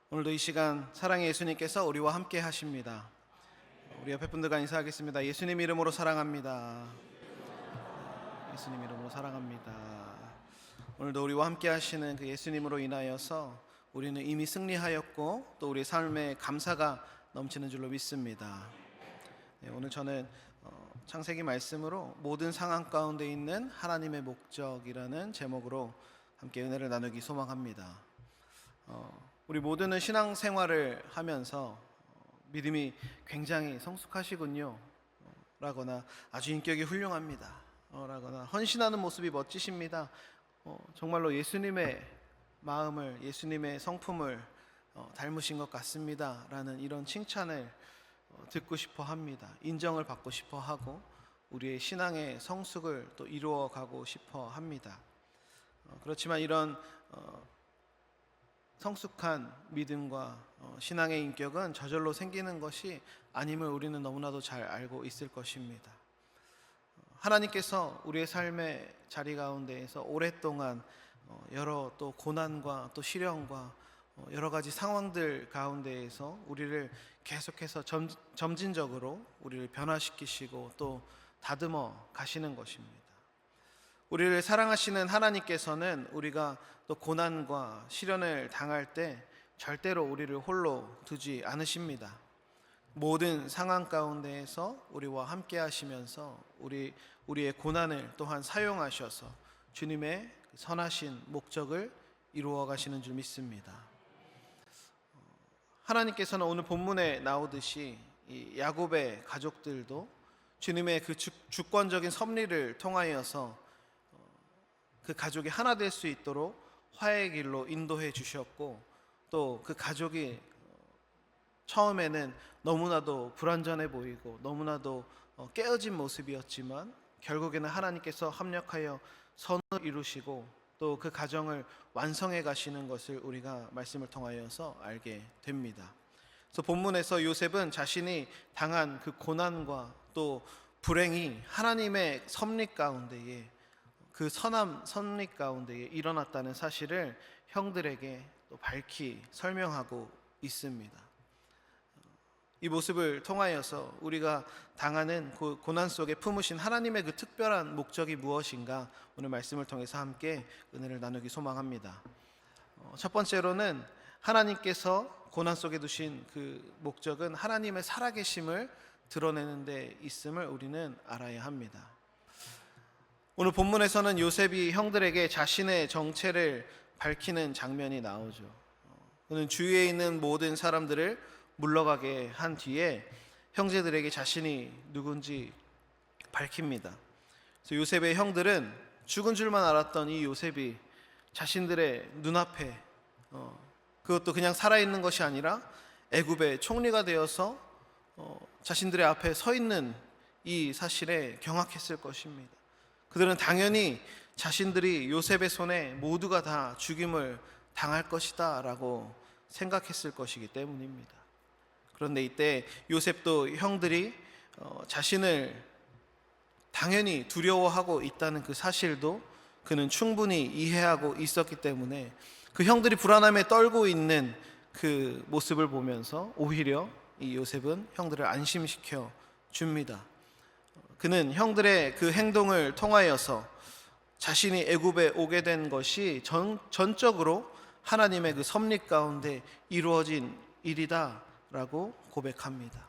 오늘도 이 시간 사랑의 예수님께서 우리와 함께 하십니다. 우리 옆에 분들과 인사하겠습니다. 예수님 이름으로 사랑합니다. 예수님 이름으로 사랑합니다. 오늘도 우리와 함께 하시는 그 예수님으로 인하여서 우리는 이미 승리하였고 또 우리의 삶에 감사가 넘치는 줄로 믿습니다. 오늘 저는 창세기 말씀으로 모든 상황 가운데 있는 하나님의 목적이라는 제목으로 함께 은혜를 나누기 소망합니다. 우리 모두는 신앙생활을 하면서 믿음이 굉장히 성숙하시군요 라거나 아주 인격이 훌륭합니다 라거나 헌신하는 모습이 멋지십니다, 정말로 예수님의 마음을, 예수님의 성품을 닮으신 것 같습니다 라는 이런 칭찬을 듣고 싶어 합니다. 인정을 받고 싶어 하고 우리의 신앙의 성숙을 또 이루어가고 싶어 합니다. 그렇지만 이런 성숙한 믿음과 신앙의 인격은 저절로 생기는 것이 아님을 우리는 너무나도 잘 알고 있을 것입니다. 하나님께서 우리의 삶의 자리 가운데에서 오랫동안 여러 또 고난과 또 시련과 여러 가지 상황들 가운데에서 우리를 계속해서 점진적으로 우리를 변화시키시고 또 다듬어 가시는 것입니다. 우리를 사랑하시는 하나님께서는 우리가 또 고난과 시련을 당할 때 절대로 우리를 홀로 두지 않으십니다. 모든 상황 가운데에서 우리와 함께 하시면서 우리의 고난을 또한 사용하셔서 주님의 선하신 목적을 이루어 가시는 줄 믿습니다. 하나님께서는 오늘 본문에 나오듯이 이 야곱의 가족들도 주님의 그 주권적인 섭리를 통하여서 그 가족이 하나 될 수 있도록 화해의 길로 인도해 주셨고, 또 그 가족이 처음에는 너무나도 불완전해 보이고 너무나도 깨어진 모습이었지만 결국에는 하나님께서 합력하여 선을 이루시고 또 그 가정을 완성해 가시는 것을 우리가 말씀을 통하여서 알게 됩니다. 그래서 본문에서 요셉은 자신이 당한 그 고난과 또 불행이 하나님의 섭리 가운데에, 그 선함 섭리 가운데에 일어났다는 사실을 형들에게 또 밝히 설명하고 있습니다. 이 모습을 통하여서 우리가 당하는 그 고난 속에 품으신 하나님의 그 특별한 목적이 무엇인가 오늘 말씀을 통해서 함께 은혜를 나누기 소망합니다. 첫 번째로는 하나님께서 고난 속에 두신 그 목적은 하나님의 살아계심을 드러내는 데 있음을 우리는 알아야 합니다. 오늘 본문에서는 요셉이 형들에게 자신의 정체를 밝히는 장면이 나오죠. 그는 주위에 있는 모든 사람들을 물러가게 한 뒤에 형제들에게 자신이 누군지 밝힙니다. 그래서 요셉의 형들은 죽은 줄만 알았던 이 요셉이 자신들의 눈앞에 그것도 그냥 살아있는 것이 아니라 애굽의 총리가 되어서 자신들의 앞에 서 있는 이 사실에 경악했을 것입니다. 그들은 당연히 자신들이 요셉의 손에 모두가 다 죽임을 당할 것이다 라고 생각했을 것이기 때문입니다. 그런데 이때 요셉도 형들이 자신을 당연히 두려워하고 있다는 그 사실도 그는 충분히 이해하고 있었기 때문에 그 형들이 불안함에 떨고 있는 그 모습을 보면서 오히려 이 요셉은 형들을 안심시켜 줍니다. 그는 형들의 그 행동을 통하여서 자신이 애굽에 오게 된 것이 전적으로 하나님의 그 섭리 가운데 이루어진 일이다 라고 고백합니다.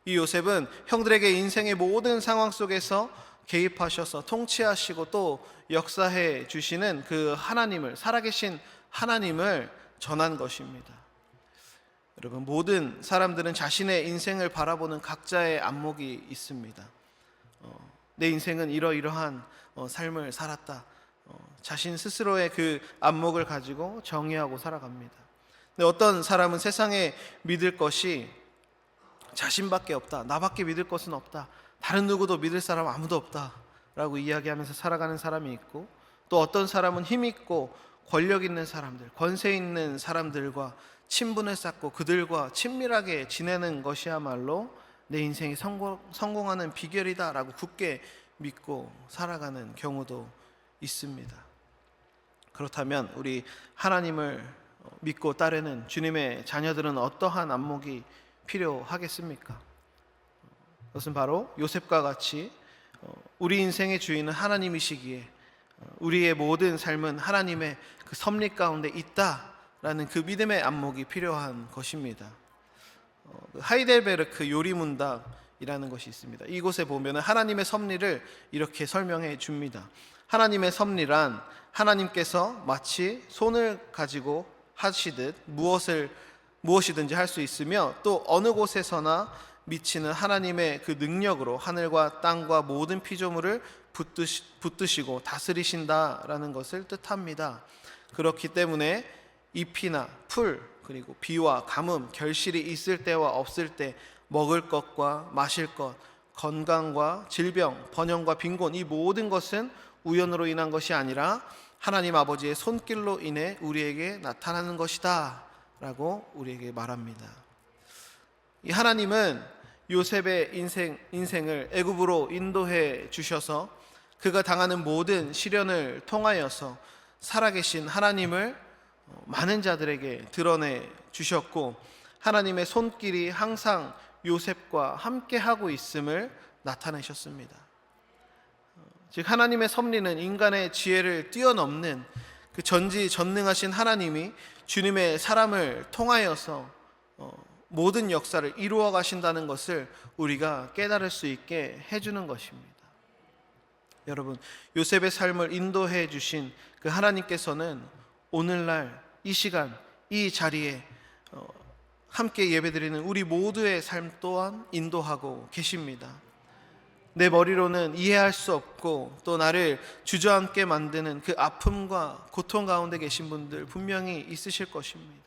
이 요셉은 형들에게 인생의 모든 상황 속에서 개입하셔서 통치하시고 또 역사해 주시는 그 하나님을, 살아계신 하나님을 전한 것입니다. 여러분, 모든 사람들은 자신의 인생을 바라보는 각자의 안목이 있습니다. 내 인생은 이러이러한 삶을 살았다, 자신 스스로의 그 안목을 가지고 정의하고 살아갑니다. 근데 어떤 사람은 세상에 믿을 것이 자신밖에 없다, 나밖에 믿을 것은 없다, 다른 누구도 믿을 사람 아무도 없다 라고 이야기하면서 살아가는 사람이 있고, 또 어떤 사람은 힘있고 권력 있는 사람들, 권세 있는 사람들과 친분을 쌓고 그들과 친밀하게 지내는 것이야말로 내 인생이 성공하는 비결이다 라고 굳게 믿고 살아가는 경우도 있습니다. 그렇다면 우리 하나님을 믿고 따르는 주님의 자녀들은 어떠한 안목이 필요하겠습니까? 그것은 바로 요셉과 같이 우리 인생의 주인은 하나님이시기에 우리의 모든 삶은 하나님의 그 섭리 가운데 있다라는 그 믿음의 안목이 필요한 것입니다. 하이델베르크 요리문답이라는 것이 있습니다. 이곳에 보면 하나님의 섭리를 이렇게 설명해 줍니다. 하나님의 섭리란 하나님께서 마치 손을 가지고 하시듯 무엇이든지 할 수 있으며 또 어느 곳에서나 미치는 하나님의 그 능력으로 하늘과 땅과 모든 피조물을 붙드시고 다스리신다라는 것을 뜻합니다. 그렇기 때문에 잎이나 풀 그리고 비와 가뭄, 결실이 있을 때와 없을 때, 먹을 것과 마실 것, 건강과 질병, 번영과 빈곤, 이 모든 것은 우연으로 인한 것이 아니라 하나님 아버지의 손길로 인해 우리에게 나타나는 것이다 라고 우리에게 말합니다. 이 하나님은 요셉의 인생을 애굽으로 인도해 주셔서 그가 당하는 모든 시련을 통하여서 살아계신 하나님을 많은 자들에게 드러내 주셨고, 하나님의 손길이 항상 요셉과 함께하고 있음을 나타내셨습니다. 즉 하나님의 섭리는 인간의 지혜를 뛰어넘는 그 전지전능하신 하나님이 주님의 사람을 통하여서 모든 역사를 이루어 가신다는 것을 우리가 깨달을 수 있게 해주는 것입니다. 여러분, 요셉의 삶을 인도해 주신 그 하나님께서는 오늘날 이 시간 이 자리에 함께 예배드리는 우리 모두의 삶 또한 인도하고 계십니다. 내 머리로는 이해할 수 없고 또 나를 주저앉게 만드는 그 아픔과 고통 가운데 계신 분들 분명히 있으실 것입니다.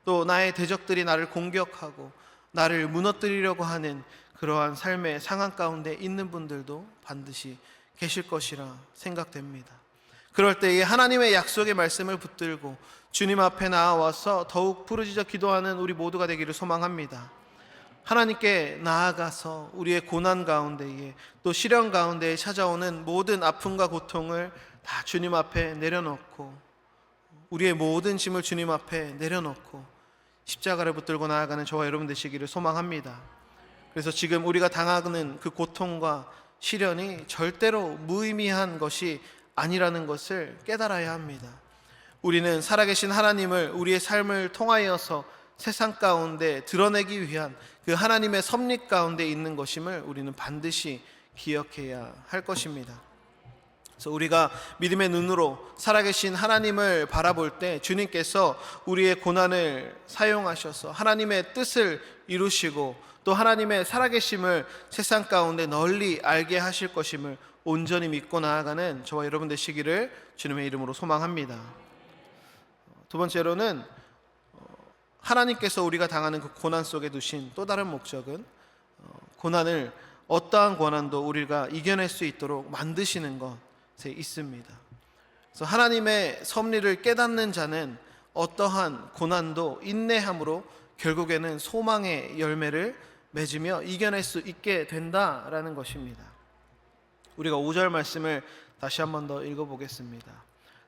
또 나의 대적들이 나를 공격하고 나를 무너뜨리려고 하는 그러한 삶의 상황 가운데 있는 분들도 반드시 계실 것이라 생각됩니다. 그럴 때에 하나님의 약속의 말씀을 붙들고 주님 앞에 나와서 더욱 부르짖어 기도하는 우리 모두가 되기를 소망합니다. 하나님께 나아가서 우리의 고난 가운데에 또 시련 가운데에 찾아오는 모든 아픔과 고통을 다 주님 앞에 내려놓고 우리의 모든 짐을 주님 앞에 내려놓고 십자가를 붙들고 나아가는 저와 여러분 되시기를 소망합니다. 그래서 지금 우리가 당하는 그 고통과 시련이 절대로 무의미한 것이 아니라는 것을 깨달아야 합니다. 우리는 살아계신 하나님을 우리의 삶을 통하여서 세상 가운데 드러내기 위한 그 하나님의 섭리 가운데 있는 것임을 우리는 반드시 기억해야 할 것입니다. 그래서 우리가 믿음의 눈으로 살아계신 하나님을 바라볼 때 주님께서 우리의 고난을 사용하셔서 하나님의 뜻을 이루시고 또 하나님의 살아계심을 세상 가운데 널리 알게 하실 것임을 온전히 믿고 나아가는 저와 여러분 되시기를 주님의 이름으로 소망합니다. 두 번째로는 하나님께서 우리가 당하는 그 고난 속에 두신 또 다른 목적은 고난을 어떠한 고난도 우리가 이겨낼 수 있도록 만드시는 것에 있습니다. 그래서 하나님의 섭리를 깨닫는 자는 어떠한 고난도 인내함으로 결국에는 소망의 열매를 맺으며 이겨낼 수 있게 된다라는 것입니다. 우리가 5절 말씀을 다시 한 번 더 읽어보겠습니다.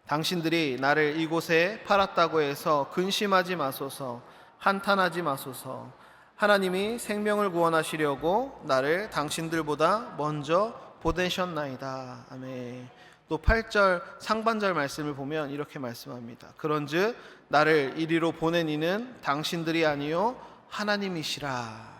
당신들이 나를 이곳에 팔았다고 해서 근심하지 마소서, 한탄하지 마소서. 하나님이 생명을 구원하시려고 나를 당신들보다 먼저 보내셨나이다. 아멘. 또 8절 상반절 말씀을 보면 이렇게 말씀합니다. 그런즉 나를 이리로 보낸 이는 당신들이 아니요 하나님이시라.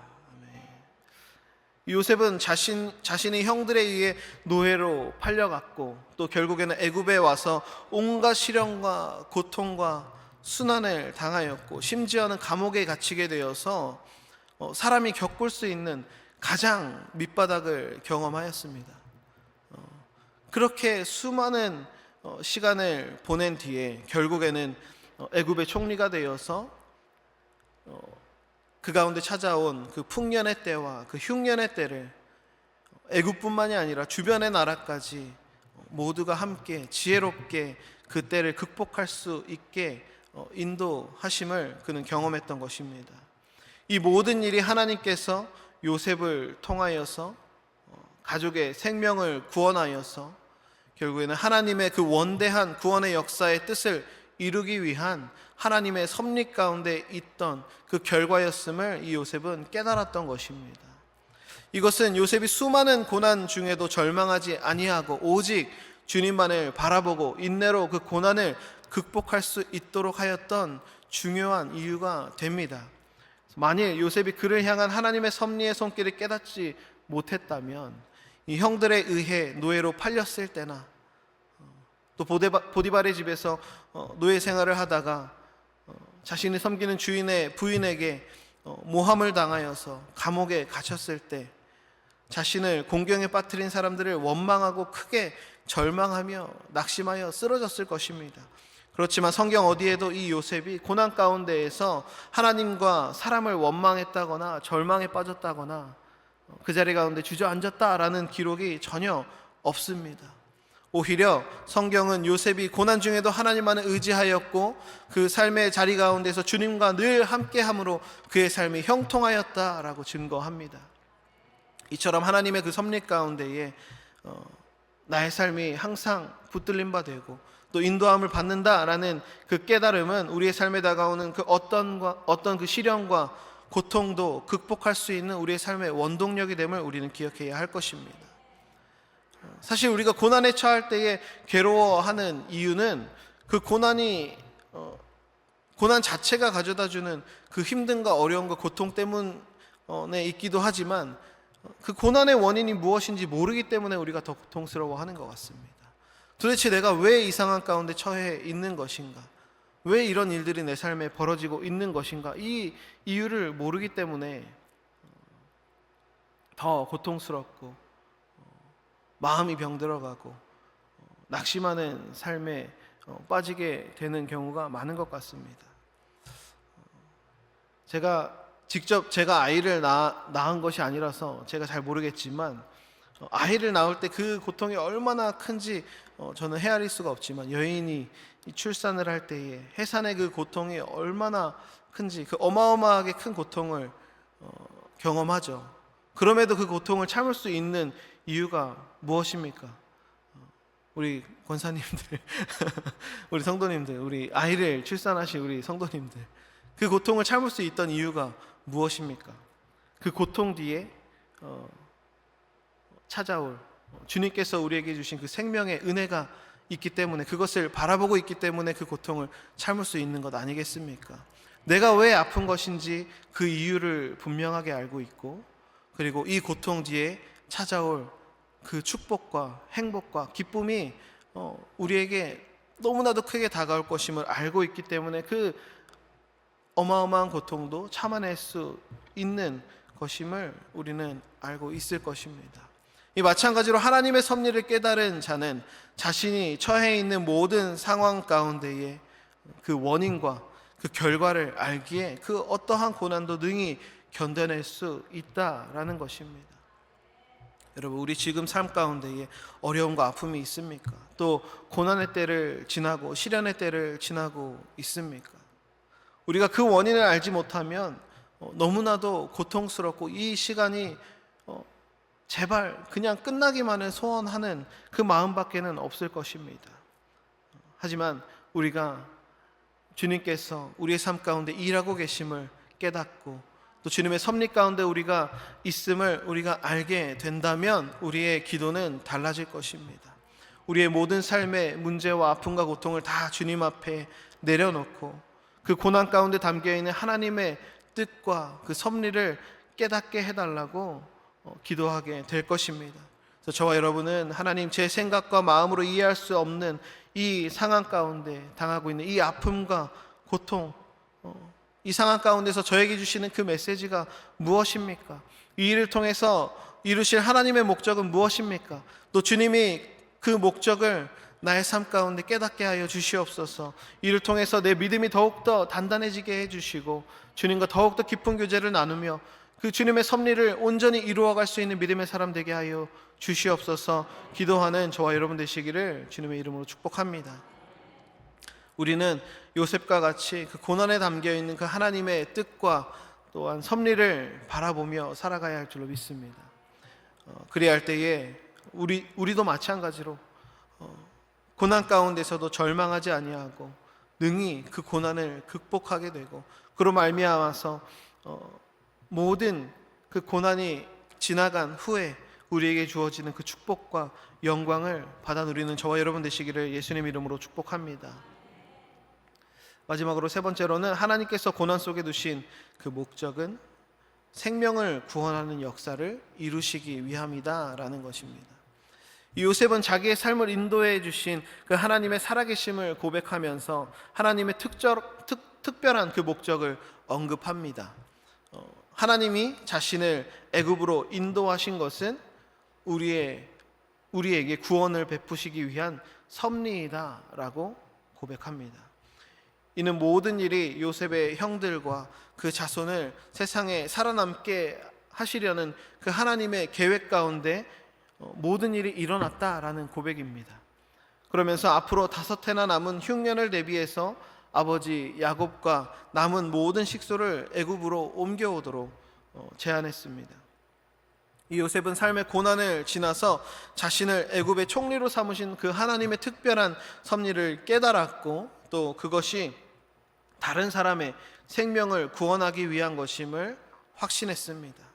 요셉은 자신이 형들에 의해 노예로 팔려갔고 또 결국에는 애굽에 와서 온갖 시련과 고통과 순환을 당하였고 심지어는 감옥에 갇히게 되어서 사람이 겪을 수 있는 가장 밑바닥을 경험하였습니다. 그렇게 수많은 시간을 보낸 뒤에 결국에는 애굽의 총리가 되어서 그 가운데 찾아온 그 풍년의 때와 그 흉년의 때를 애굽뿐만이 아니라 주변의 나라까지 모두가 함께 지혜롭게 그 때를 극복할 수 있게 인도하심을 그는 경험했던 것입니다. 이 모든 일이 하나님께서 요셉을 통하여서 가족의 생명을 구원하여서 결국에는 하나님의 그 원대한 구원의 역사의 뜻을 이루기 위한 하나님의 섭리 가운데 있던 그 결과였음을 이 요셉은 깨달았던 것입니다. 이것은 요셉이 수많은 고난 중에도 절망하지 아니하고 오직 주님만을 바라보고 인내로 그 고난을 극복할 수 있도록 하였던 중요한 이유가 됩니다. 만일 요셉이 그를 향한 하나님의 섭리의 손길을 깨닫지 못했다면 이 형들에 의해 노예로 팔렸을 때나 또 보디발의 집에서 노예 생활을 하다가 자신이 섬기는 주인의 부인에게 모함을 당하여서 감옥에 갇혔을 때 자신을 공경에 빠뜨린 사람들을 원망하고 크게 절망하며 낙심하여 쓰러졌을 것입니다. 그렇지만 성경 어디에도 이 요셉이 고난 가운데에서 하나님과 사람을 원망했다거나 절망에 빠졌다거나 그 자리 가운데 주저앉았다라는 기록이 전혀 없습니다. 오히려 성경은 요셉이 고난 중에도 하나님만을 의지하였고 그 삶의 자리 가운데서 주님과 늘 함께함으로 그의 삶이 형통하였다라고 증거합니다. 이처럼 하나님의 그 섭리 가운데에 나의 삶이 항상 붙들림 바 되고 또 인도함을 받는다라는 그 깨달음은 우리의 삶에 다가오는 그 어떤 그 시련과 고통도 극복할 수 있는 우리의 삶의 원동력이 됨을 우리는 기억해야 할 것입니다. 사실 우리가 고난에 처할 때에 괴로워하는 이유는 그 고난 자체가 가져다주는 그 힘듦과 어려움과 고통 때문에 있기도 하지만 그 고난의 원인이 무엇인지 모르기 때문에 우리가 더 고통스러워하는 것 같습니다. 도대체 내가 왜 이 상황 가운데 처해 있는 것인가? 왜 이런 일들이 내 삶에 벌어지고 있는 것인가? 이 이유를 모르기 때문에 더 고통스럽고 마음이 병들어가고 낙심하는 삶에 빠지게 되는 경우가 많은 것 같습니다. 제가 아이를 낳은 것이 아니라서 제가 잘 모르겠지만 아이를 낳을 때 그 고통이 얼마나 큰지 저는 헤아릴 수가 없지만 여인이 출산을 할 때에 해산의 그 고통이 얼마나 큰지 그 어마어마하게 큰 고통을 경험하죠. 그럼에도 그 고통을 참을 수 있는 이유가 무엇입니까? 우리 권사님들, 우리 성도님들, 우리 아이를 출산하신 우리 성도님들, 그 고통을 참을 수 있던 이유가 무엇입니까? 그 고통 뒤에 찾아올 주님께서 우리에게 주신 그 생명의 은혜가 있기 때문에, 그것을 바라보고 있기 때문에 그 고통을 참을 수 있는 것 아니겠습니까? 내가 왜 아픈 것인지 그 이유를 분명하게 알고 있고, 그리고 이 고통 뒤에 찾아올 그 축복과 행복과 기쁨이 우리에게 너무나도 크게 다가올 것임을 알고 있기 때문에 그 어마어마한 고통도 참아낼 수 있는 것임을 우리는 알고 있을 것입니다. 이 마찬가지로 하나님의 섭리를 깨달은 자는 자신이 처해 있는 모든 상황 가운데에 그 원인과 그 결과를 알기에 그 어떠한 고난도 능히 견뎌낼 수 있다라는 것입니다. 여러분, 우리 지금 삶 가운데에 어려움과 아픔이 있습니까? 또 고난의 때를 지나고 시련의 때를 지나고 있습니까? 우리가 그 원인을 알지 못하면 너무나도 고통스럽고 이 시간이 제발 그냥 끝나기만을 소원하는 그 마음밖에는 없을 것입니다. 하지만 우리가 주님께서 우리의 삶 가운데 일하고 계심을 깨닫고 또 주님의 섭리 가운데 우리가 있음을 우리가 알게 된다면 우리의 기도는 달라질 것입니다. 우리의 모든 삶의 문제와 아픔과 고통을 다 주님 앞에 내려놓고 그 고난 가운데 담겨있는 하나님의 뜻과 그 섭리를 깨닫게 해달라고 기도하게 될 것입니다. 그래서 저와 여러분은 하나님, 제 생각과 마음으로 이해할 수 없는 이 상황 가운데 당하고 있는 이 아픔과 고통, 이 상황 가운데서 저에게 주시는 그 메시지가 무엇입니까? 이 일을 통해서 이루실 하나님의 목적은 무엇입니까? 또 주님이 그 목적을 나의 삶 가운데 깨닫게 하여 주시옵소서. 이를 통해서 내 믿음이 더욱더 단단해지게 해주시고 주님과 더욱더 깊은 교제를 나누며 그 주님의 섭리를 온전히 이루어갈 수 있는 믿음의 사람 되게 하여 주시옵소서. 기도하는 저와 여러분 되시기를 주님의 이름으로 축복합니다. 우리는 요셉과 같이 그 고난에 담겨있는 그 하나님의 뜻과 또한 섭리를 바라보며 살아가야 할 줄로 믿습니다. 그래야 할 때에 우리도 마찬가지로 고난 가운데서도 절망하지 아니하고 능히 그 고난을 극복하게 되고, 그로 말미암아서 모든 그 고난이 지나간 후에 우리에게 주어지는 그 축복과 영광을 받아 누리는 저와 여러분 되시기를 예수님 이름으로 축복합니다. 마지막으로 세 번째로는 하나님께서 고난 속에 두신 그 목적은 생명을 구원하는 역사를 이루시기 위함이다라는 것입니다. 이 요셉은 자기의 삶을 인도해 주신 그 하나님의 살아계심을 고백하면서 하나님의 특별한 그 목적을 언급합니다. 하나님이 자신을 애굽으로 인도하신 것은 우리에게 구원을 베푸시기 위한 섭리이다라고 고백합니다. 이는 모든 일이 요셉의 형들과 그 자손을 세상에 살아남게 하시려는 그 하나님의 계획 가운데 모든 일이 일어났다라는 고백입니다. 그러면서 앞으로 5해나 남은 흉년을 대비해서 아버지 야곱과 남은 모든 식소를 애굽으로 옮겨오도록 제안했습니다. 이 요셉은 삶의 고난을 지나서 자신을 애굽의 총리로 삼으신 그 하나님의 특별한 섭리를 깨달았고, 또 그것이 다른 사람의 생명을 구원하기 위한 것임을 확신했습니다.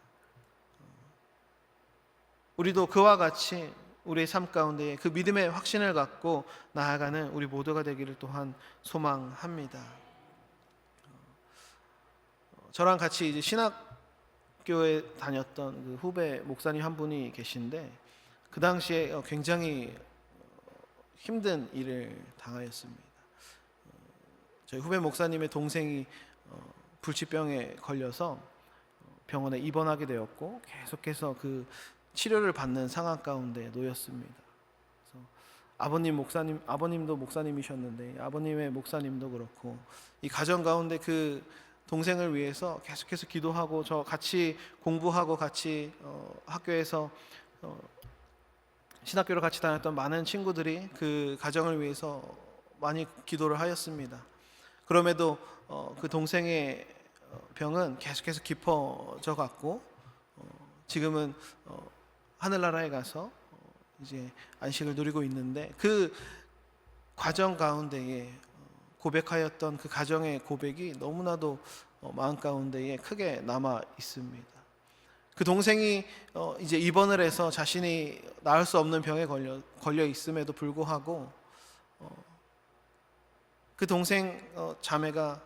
우리도 그와 같이 우리의 삶 가운데 그 믿음의 확신을 갖고 나아가는 우리 모두가 되기를 또한 소망합니다. 저랑 같이 이제 신학교에 다녔던 그 후배 목사님 한 분이 계신데, 그 당시에 굉장히 힘든 일을 당하였습니다. 저희 후배 목사님의 동생이 불치병에 걸려서 병원에 입원하게 되었고, 계속해서 그 치료를 받는 상황 가운데 놓였습니다. 그래서 아버님도 목사님이셨는데 아버님의 목사님도 그렇고 이 가정 가운데 그 동생을 위해서 계속해서 기도하고, 저 같이 공부하고 같이 학교에서 신학교를 같이 다녔던 많은 친구들이 그 가정을 위해서 많이 기도를 하였습니다. 그럼에도 그 동생의 병은 계속해서 깊어져 갔고, 지금은 하늘나라에 가서 이제 안식을 누리고 있는데, 그 과정 가운데에 고백하였던 그 가정의 고백이 너무나도 마음 가운데에 크게 남아 있습니다. 그 동생이 이제 입원을 해서 자신이 나을 수 없는 병에 걸려 있음에도 불구하고 그 동생 자매가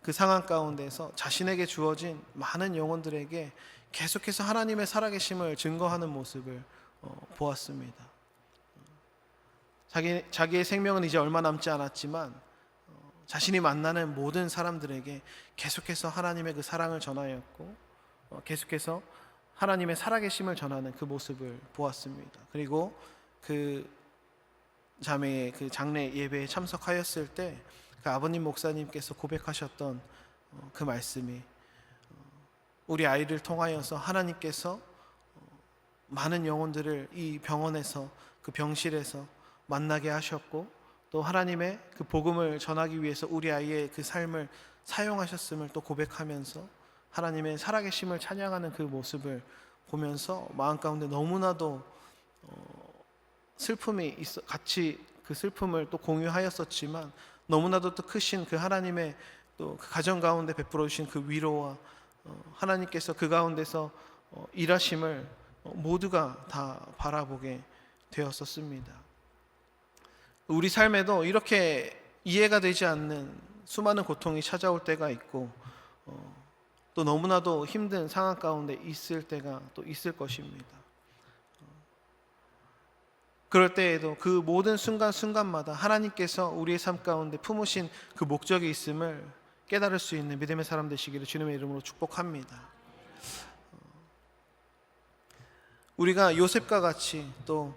그 상황 가운데서 자신에게 주어진 많은 영혼들에게 계속해서 하나님의 살아계심을 증거하는 모습을 보았습니다. 자기의 생명은 이제 얼마 남지 않았지만 자신이 만나는 모든 사람들에게 계속해서 하나님의 그 사랑을 전하였고, 계속해서 하나님의 살아계심을 전하는 그 모습을 보았습니다. 그리고 그 자매의 그 장례 예배에 참석하였을 때 그 아버님 목사님께서 고백하셨던 그 말씀이, 우리 아이를 통하여서 하나님께서 많은 영혼들을 이 병원에서, 그 병실에서 만나게 하셨고, 또 하나님의 그 복음을 전하기 위해서 우리 아이의 그 삶을 사용하셨음을 또 고백하면서 하나님의 살아계심을 찬양하는 그 모습을 보면서 마음 가운데 너무나도 슬픔이 같이 그 슬픔을 또 공유하였었지만, 너무나도 또 크신 그 하나님의 또 그 가정 가운데 베풀어 주신 그 위로와 하나님께서 그 가운데서 일하심을 모두가 다 바라보게 되었었습니다. 우리 삶에도 이렇게 이해가 되지 않는 수많은 고통이 찾아올 때가 있고, 또 너무나도 힘든 상황 가운데 있을 때가 또 있을 것입니다. 그럴 때에도 그 모든 순간순간마다 하나님께서 우리의 삶 가운데 품으신 그 목적이 있음을 깨달을 수 있는 믿음의 사람 되시기를 주님의 이름으로 축복합니다. 우리가 요셉과 같이 또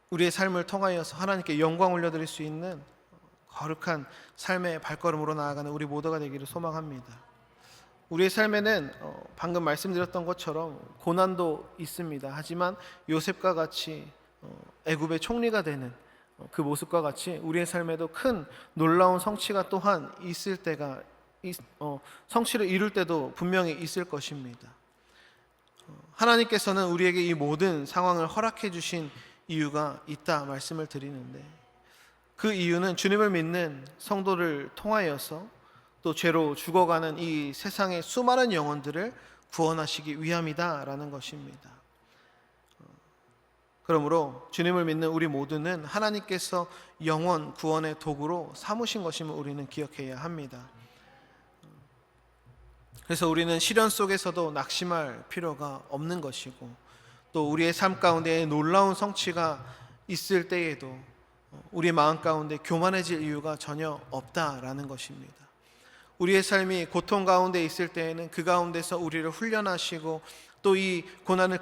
우리의 삶을 통하여서 하나님께 영광 올려드릴 수 있는 거룩한 삶의 발걸음으로 나아가는 우리 모두가 되기를 소망합니다. 우리의 삶에는 방금 말씀드렸던 것처럼 고난도 있습니다. 하지만 요셉과 같이 애굽의 총리가 되는 그 모습과 같이 우리의 삶에도 큰 놀라운 성취가 또한 있을 때가 성취를 이룰 때도 분명히 있을 것입니다. 하나님께서는 우리에게 이 모든 상황을 허락해 주신 이유가 있다 말씀을 드리는데, 그 이유는 주님을 믿는 성도를 통하여서 또 죄로 죽어가는 이 세상의 수많은 영혼들을 구원하시기 위함이다라는 것입니다. 그러므로 주님을 믿는 우리 모두는 하나님께서 영혼 구원의 도구로 삼으신 것임을 우리는 기억해야 합니다. 그래서 우리는 시련 속에서도 낙심할 필요가 없는 것이고, 또 우리의 삶 가운데 놀라운 성취가 있을 때에도 우리의 마음 가운데 교만해질 이유가 전혀 없다라는 것입니다. 우리의 삶이 고통 가운데 있을 때에는 그 가운데서 우리를 훈련하시고 또 이 고난을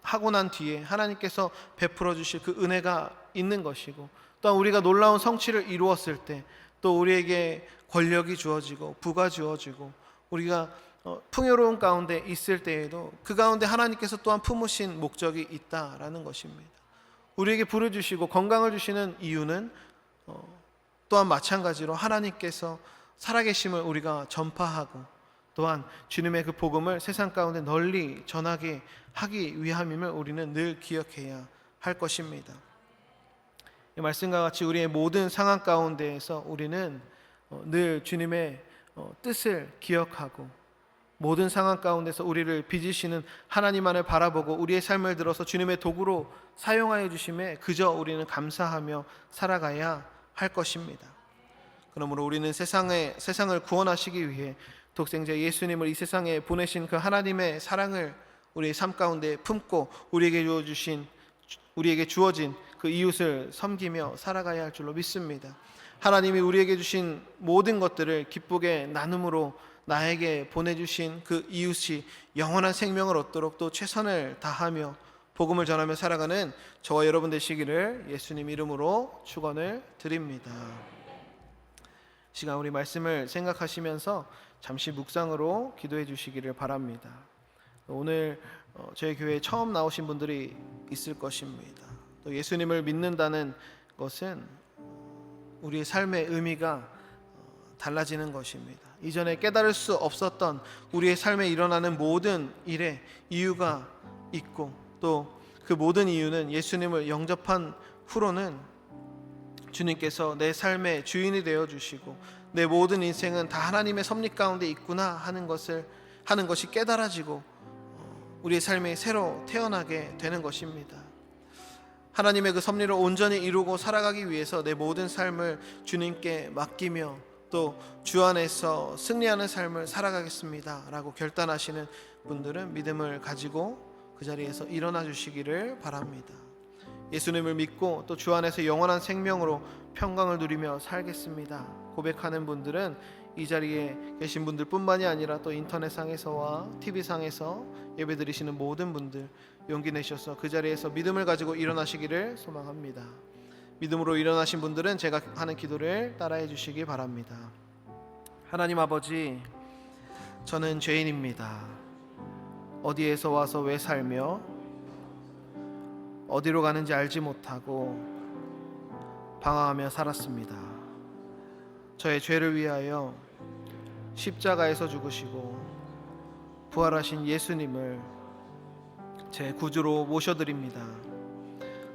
하고 난 뒤에 하나님께서 베풀어 주실 그 은혜가 있는 것이고, 또한 우리가 놀라운 성취를 이루었을 때 또 우리에게 권력이 주어지고 부가 주어지고 우리가 풍요로운 가운데 있을 때에도 그 가운데 하나님께서 또한 품으신 목적이 있다라는 것입니다. 우리에게 부를 주시고 건강을 주시는 이유는 또한 마찬가지로 하나님께서 살아계심을 우리가 전파하고 또한 주님의 그 복음을 세상 가운데 널리 전하게 하기 위함임을 우리는 늘 기억해야 할 것입니다. 이 말씀과 같이 우리의 모든 상황 가운데에서 우리는 늘 주님의 뜻을 기억하고 모든 상황 가운데서 우리를 빚으시는 하나님만을 바라보고 우리의 삶을 들어서 주님의 도구로 사용하여 주심에 그저 우리는 감사하며 살아가야 할 것입니다. 그러므로 우리는 세상을 구원하시기 위해 독생자 예수님을 이 세상에 보내신 그 하나님의 사랑을 우리의 삶 가운데 품고 우리에게 주어진 그 이웃을 섬기며 살아가야 할 줄로 믿습니다. 하나님이 우리에게 주신 모든 것들을 기쁘게 나눔으로 나에게 보내주신 그 이웃이 영원한 생명을 얻도록 또 최선을 다하며 복음을 전하며 살아가는 저와 여러분 되시기를 예수님 이름으로 축원을 드립니다. 시간 우리 말씀을 생각하시면서 잠시 묵상으로 기도해 주시기를 바랍니다. 오늘 저희 교회에 처음 나오신 분들이 있을 것입니다. 또 예수님을 믿는다는 것은 우리의 삶의 의미가 달라지는 것입니다. 이전에 깨달을 수 없었던 우리의 삶에 일어나는 모든 일에 이유가 있고 또 그 모든 이유는 예수님을 영접한 후로는 주님께서 내 삶의 주인이 되어 주시고 내 모든 인생은 다 하나님의 섭리 가운데 있구나 하는 것이 깨달아지고 우리의 삶이 새로 태어나게 되는 것입니다. 하나님의 그 섭리를 온전히 이루고 살아가기 위해서 내 모든 삶을 주님께 맡기며 또 주 안에서 승리하는 삶을 살아가겠습니다 라고 결단하시는 분들은 믿음을 가지고 그 자리에서 일어나 주시기를 바랍니다. 예수님을 믿고 또 주 안에서 영원한 생명으로 평강을 누리며 살겠습니다 고백하는 분들은 이 자리에 계신 분들뿐만이 아니라 또 인터넷상에서와 TV상에서 예배드리시는 모든 분들 용기 내셔서 그 자리에서 믿음을 가지고 일어나시기를 소망합니다. 믿음으로 일어나신 분들은 제가 하는 기도를 따라해 주시기 바랍니다. 하나님 아버지, 저는 죄인입니다. 어디에서 와서 왜 살며 어디로 가는지 알지 못하고 방황하며 살았습니다. 저의 죄를 위하여 십자가에서 죽으시고 부활하신 예수님을 제 구주로 모셔드립니다.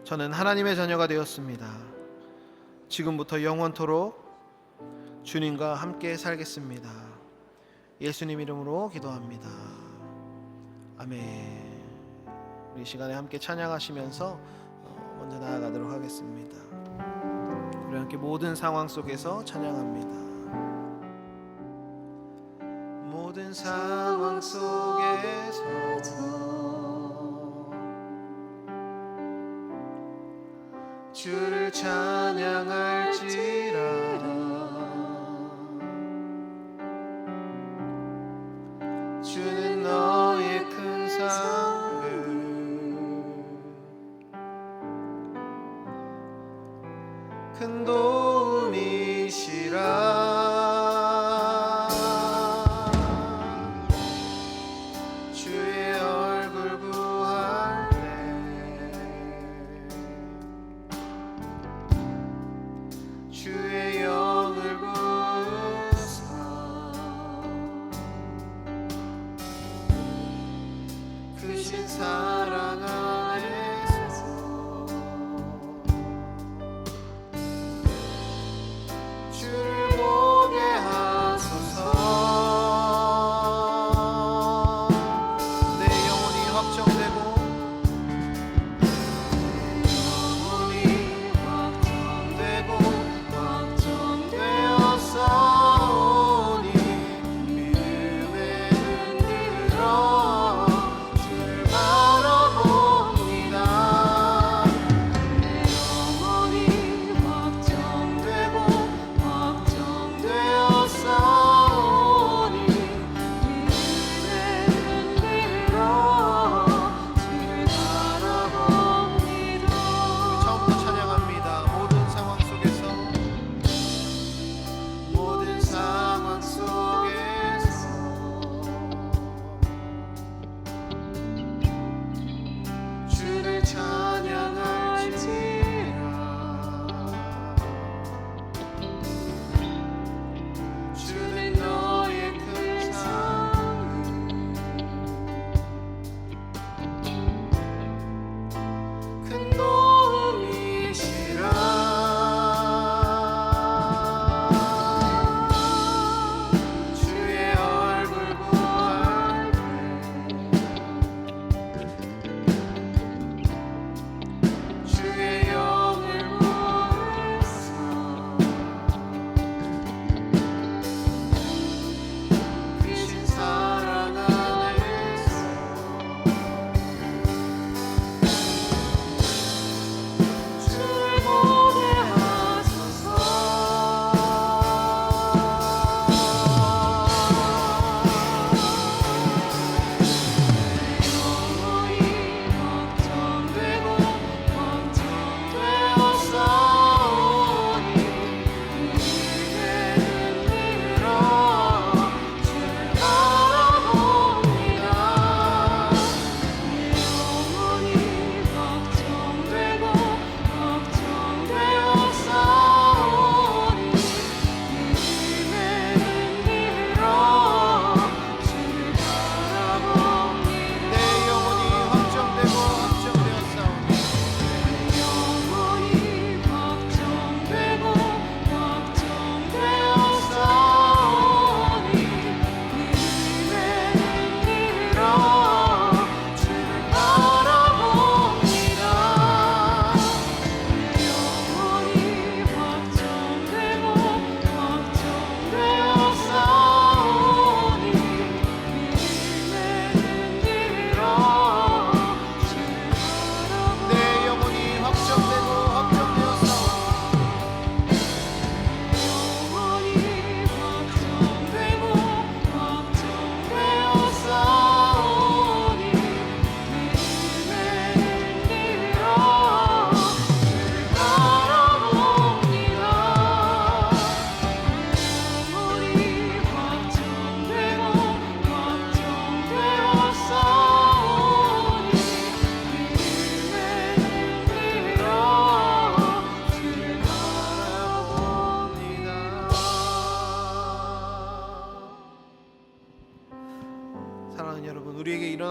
저는 하나님의 자녀가 되었습니다. 지금부터 영원토록 주님과 함께 살겠습니다. 예수님 이름으로 기도합니다. 아멘. 우리 시간에 함께 찬양하시면서 먼저 나아가도록 하겠습니다. 우리 함께 모든 상황 속에서 찬양합니다. 모든 상황 속에서 주를 찬양할지라. 주는 너의 큰 사랑을 큰 도움이시라. 주의 얼굴 구할 때 주의 영을 부으사 크신 사랑 안에서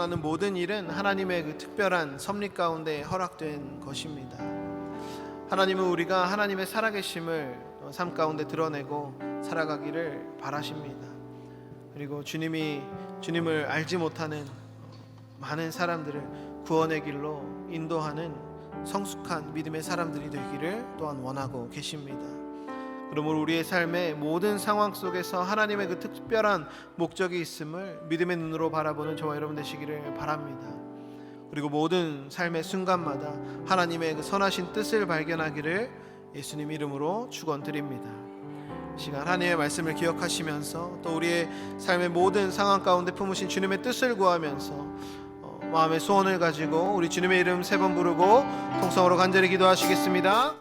일어나는 모든 일은 하나님의 그 특별한 섭리 가운데 허락된 것입니다. 하나님은 우리가 하나님의 살아계심을 삶 가운데 드러내고 살아가기를 바라십니다. 그리고 주님을 알지 못하는 많은 사람들을 구원의 길로 인도하는 성숙한 믿음의 사람들이 되기를 또한 원하고 계십니다. 그러므로 우리의 삶의 모든 상황 속에서 하나님의 그 특별한 목적이 있음을 믿음의 눈으로 바라보는 저와 여러분 되시기를 바랍니다. 그리고 모든 삶의 순간마다 하나님의 그 선하신 뜻을 발견하기를 예수님 이름으로 축원드립니다. 이 시간 하나님의 말씀을 기억하시면서 또 우리의 삶의 모든 상황 가운데 품으신 주님의 뜻을 구하면서 마음의 소원을 가지고 우리 주님의 이름 3번 부르고 통성으로 간절히 기도하시겠습니다.